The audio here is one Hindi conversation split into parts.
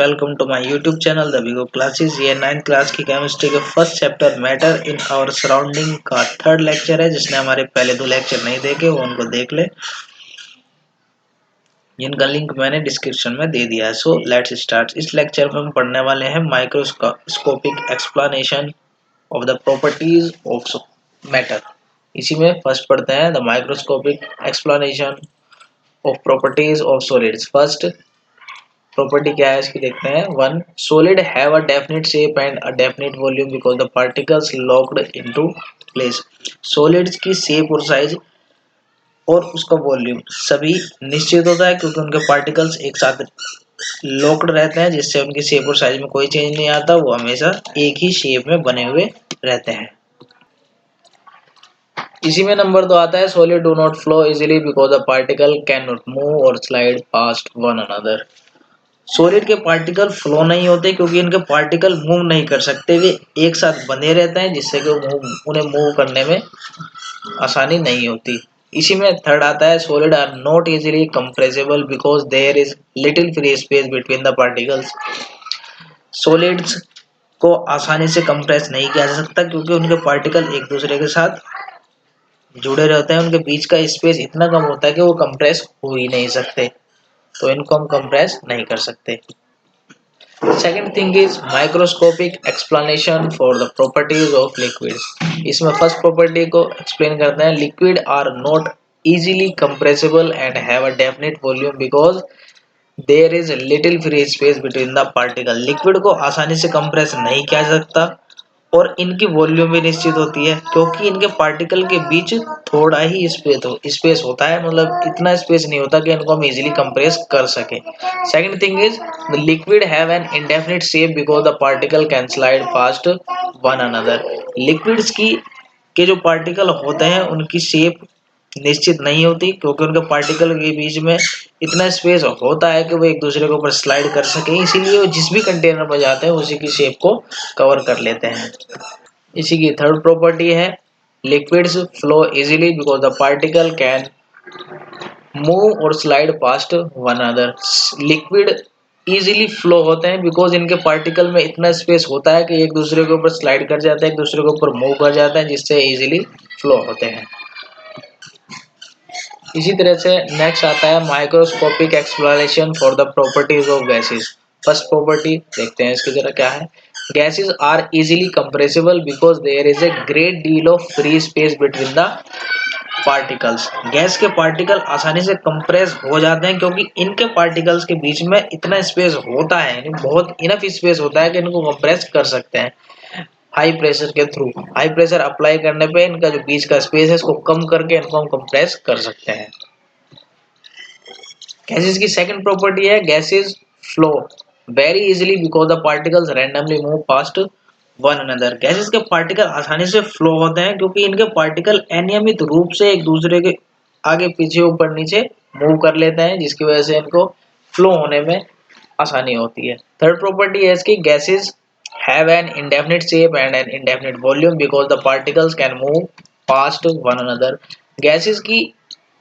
Welcome to my YouTube channel the Vigo classes. ये 9th क्लास की केमिस्ट्री के first chapter matter in our surrounding का थर्ड लेक्चर है। जिसने हमारे पहले 2 लेक्चर नहीं देखे वो उनको देख ले, जिनका लिंक मैंने डिस्क्रिप्शन में दे दिया है। So let's start. इस लेक्चर में हम पढ़ने वाले हैं microscopic explanation of the properties of matter. इसी में फर्स्ट पढ़ते हैं the microscopic explanation of properties of solids. First property क्या है इसकी देखते हैं। 1 solid have a definite shape and a definite volume because the particles locked into place। Solids की शेप और साइज और उसका वॉल्यूम सभी निश्चित होता है क्योंकि उनके पार्टिकल्स एक साथ लॉक्ड रहते हैं, जिससे उनकी शेप और साइज में कोई चेंज नहीं आता। वो हमेशा एक ही शेप में बने हुए रहते हैं। इसी में नंबर 2 आता है solid do not flow easily because the particle can not move or slide past one another. Solid के पार्टिकल फ्लो नहीं होते क्योंकि इनके पार्टिकल मूव नहीं कर सकते, वे एक साथ बने रहते हैं, जिससे कि उन्हें मूव करने में आसानी नहीं होती। इसी में थर्ड आता है solid are not easily compressible because there is little free space between the particles. Solids को आसानी से कंप्रेस नहीं किया जा सकता क्योंकि उनके पार्टिकल एक दूसरे के साथ जुड़े रहते हैं। उनके बीच का स्पेस इतना कम होता है कि वो कंप्रेस हो ही नहीं सकते, तो इनको हम कंप्रेस नहीं कर सकते। Second thing is microscopic explanation for the properties of liquids। इसमें फर्स्ट प्रॉपर्टी को एक्सप्लेन करते हैं। Liquid are not easily compressible and have a definite volume because there is little free space between the particle। Liquid को आसानी से कंप्रेस नहीं किया जा सकता और इनकी वॉल्यूम भी निश्चित होती है क्योंकि इनके पार्टिकल के बीच थोड़ा ही स्पेस होता है, मतलब इतना स्पेस नहीं होता कि इनको हम इजीली कंप्रेस कर सके। Second thing is the liquid have an indefinite shape because the particle can slide fast one another. Liquids की के जो पार्टिकल होते हैं उनकी शेप निश्चित नहीं होती क्योंकि उनके पार्टिकल के बीच में इतना स्पेस होता है कि वो एक दूसरे के ऊपर स्लाइड कर सके, इसीलिए वो जिस भी कंटेनर में जाते हैं उसी की शेप को कवर कर लेते हैं। इसी की थर्ड प्रॉपर्टी है liquids flow easily because the particle can move or slide past one other. Liquid easily flow होते हैं बिकॉज इनके पार्टिकल में इतना स्पेस होता है कि एक दूसरे के ऊपर स्लाइड कर जाते हैं, एक दूसरे के ऊपर मूव कर जाते हैं, जिससे इजीली फ्लो होते हैं। इसी तरह से नेक्स्ट आता है microscopic explanation for the properties of gases. First property देखते हैं इसकी जरा क्या है। Gases are easily compressible because there is a great deal of free space between the particles. Gas के पार्टिकल आसानी से कंप्रेस हो जाते हैं क्योंकि इनके पार्टिकल्स के बीच में इतना स्पेस होता है, यानी बहुत इनफ स्पेस होता है कि इनको कंप्रेस कर सकते हैं हाई प्रेशर के थ्रू। हाई प्रेशर अप्लाई करने पे इनका जो बीच का स्पेस है इसको कम करके इनको हम कंप्रेस कर सकते हैं। गैसेस की सेकंड प्रॉपर्टी है gases flow very easily because the particles randomly move past one another. Gases के पार्टिकल आसानी से फ्लो होते हैं क्योंकि इनके पार्टिकल अनियमित रूप से एक दूसरे के आगे पीछे ऊपर नीचे मूव कर लेते हैं, जिसकी वजह से इनको फ्लो होने में आसानी होती है। थर्ड प्रॉपर्टी है इसकी gases have an indefinite shape and an indefinite volume because the particles can move past one another। Gases की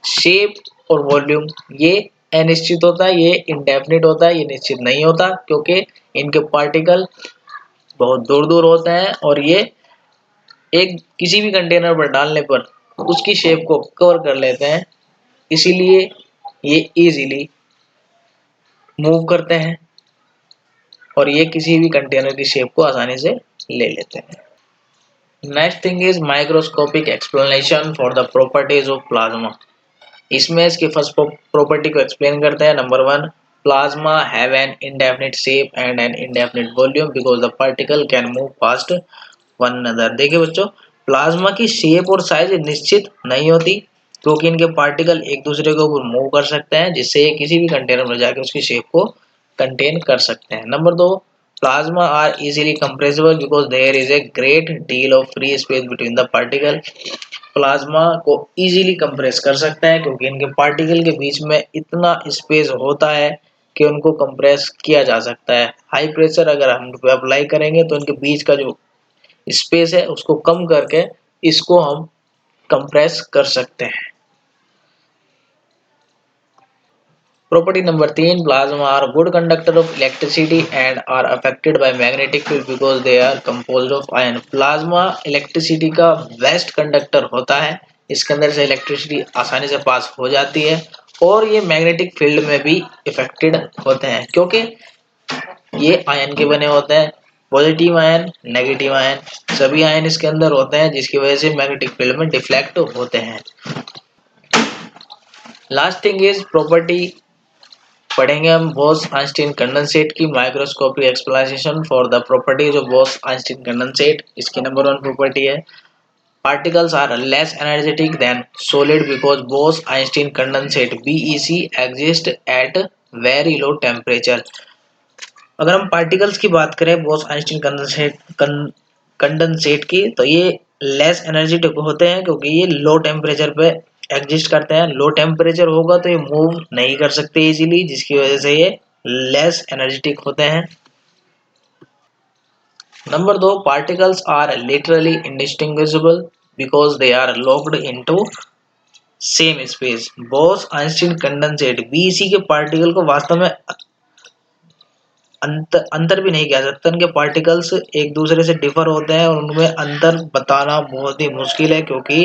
शेप और वॉल्यूम ये अनिश्चित होता है, ये इंडेफिनिट होता है, ये निश्चित नहीं होता क्योंकि इनके पार्टिकल बहुत दूर दूर होते हैं और ये एक किसी भी कंटेनर पर डालने पर उसकी शेप को कवर कर लेते हैं, इसीलिए ये इजीली मूव करते हैं और ये किसी भी कंटेनर की शेप को आसानी से ले लेते हैं। Next thing is microscopic explanation for the properties of plasma. इसमें इसकी फर्स्ट प्रॉपर्टी को एक्सप्लेन करते हैं। Number 1 plasma have an indefinite shape and an indefinite volume because the particle can move past one another. देखिए बच्चों, प्लाज्मा की शेप और साइज निश्चित नहीं होती क्योंकि इनके पार्टिकल एक दूसरे के ऊपर मूव कर सकते हैं, जिससे ये किसी भी कंटेनर में जाके उसकी शेप को कंटेन कर सकते हैं। Number 2 plasma are easily compressible because there is a great deal of free space between the particle. Plasma को इजीली कंप्रेस कर सकते हैं क्योंकि इनके पार्टिकल के बीच में इतना स्पेस होता है कि उनको कंप्रेस किया जा सकता है। हाई प्रेशर अगर हम अप्लाई करेंगे तो इनके बीच का जो स्पेस है उसको कम करके इसको हम कंप्रेस कर सकते हैं। Property number 3, plasma are good conductor of electricity and are affected by magnetic field because they are composed of ion. Plasma electricity का बेस्ट कंडक्टर होता है, इसके अंदर से इलेक्ट्रिसिटी आसानी से पास हो जाती है और ये मैग्नेटिक फील्ड में भी इफेक्टेड होते हैं क्योंकि ये आयन के बने होते हैं। पॉजिटिव आयन, नेगेटिव आयन, सभी आयन इसके अंदर होते हैं जिसकी वजह से मैग्नेटिक फील्ड में डिफ्लेक्ट होते हैं। लास्ट थिंग इज प्रॉपर्टी पढ़ेंगे हम बोस आइंस्टीन कंडेंसेट की microscopic explanation for the properties of Bose Einstein condensate. इसकी नंबर 1 प्रॉपर्टी है particles are less energetic than solid because Bose-Einstein condensate (BEC) exist at very low temperature। अगर हम पार्टिकल्स की बात करें बोस आइंस्टीन कंडेंसेट की तो ये लेस एनर्जेटिक होते हैं क्योंकि ये लो टेम्परेचर पे एग्जिस्ट करते हैं। लो टेम्परेचर होगा तो ये मूव नहीं कर सकते इजीली, जिसकी वजह से ये लेस एनर्जेटिक होते हैं। Number 2, particles are literally indistinguishable because they are locked into same space. Bose Einstein condensate BEC के पार्टिकल को वास्तव में अंतर भी नहीं कह सकते। उनके पार्टिकल्स एक दूसरे से डिफर होते हैं और उनमें अंतर बताना बहुत ही मुश्किल है क्योंकि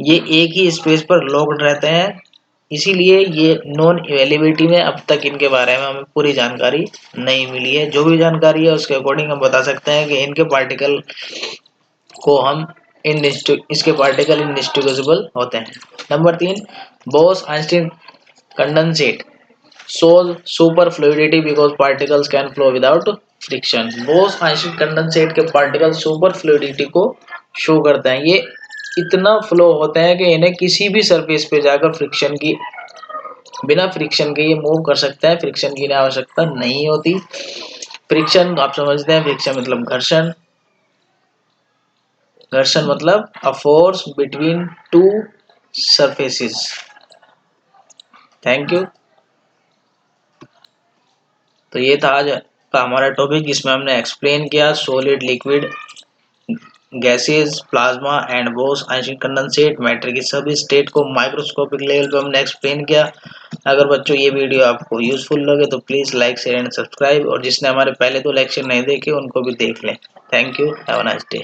ये एक ही स्पेस पर लॉक्ड रहते हैं। इसीलिए ये नॉन अवेलेबिलिटी में अब तक इनके बारे में हमें पूरी जानकारी नहीं मिली है। जो भी जानकारी है उसके अकॉर्डिंग हम बता सकते हैं कि इनके पार्टिकल को हम इसके पार्टिकल इनडिस्टिंग्विशेबल होते हैं। Number 3, Bose Einstein condensate shows super fluidity because particles can flow without friction। Bose Einstein condensate के पार्टिकल सुपर फ्लूइडिटी को शो करते हैं। ये इतना फ्लो होते हैं कि इन्हें किसी भी सरफेस पे जाकर बिना फ्रिक्शन के ये मूव कर सकते हैं। फ्रिक्शन की आवश्यकता नहीं होती। फ्रिक्शन आप समझते हैं, फ्रिक्शन मतलब घर्षण। घर्षण मतलब a force between two surfaces. Thank you. तो ये था आज का हमारा टॉपिक, जिसमें हमने एक्सप्लेन किया solid, liquid, gases, plasma and boss Einstein condensate matter की सभी स्टेट को माइक्रोस्कोपिक लेवल पे हमने एक्सप्लेन किया। अगर बच्चों ये वीडियो आपको यूजफुल लगे तो please like, share and subscribe, और जिसने हमारे पहले 2 लेक्चर नहीं देखे उनको भी देख लें। Thank you, have a nice day.